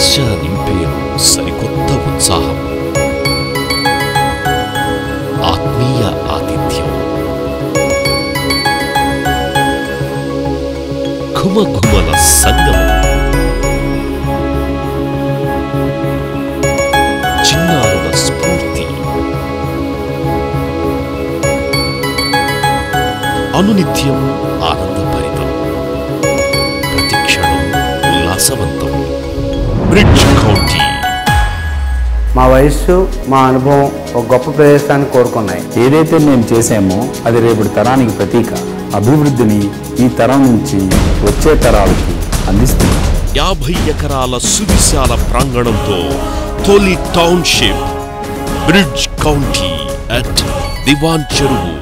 ఆశ నింపేను సరికొత్త ఉత్సాహం, ఆత్మీయ ఆతిథ్యం, ఘుమఘుమల సంగమం, చిన్నారుల స్ఫూర్తి, అనునిత్యం ఆనందభరితం, ప్రతిక్షణం ఉల్లాసవంతం. Bridge county. మా వయస్సు, మా అనుభవం ఒక గొప్ప ప్రదేశాన్ని కోరుకున్నాయి. ఏదైతే మేము చేసామో అది రేపటి తరానికి ప్రతీక. అభివృద్ధిని ఈ తరం నుంచి వచ్చే తరాలకి అందిస్తుంది. 50 ఎకరాల సువిశాల ప్రాంగణంతో తొలి టౌన్షిప్ బ్రిడ్జ్ కౌంటీ అట్ దివాన్ చెరువు.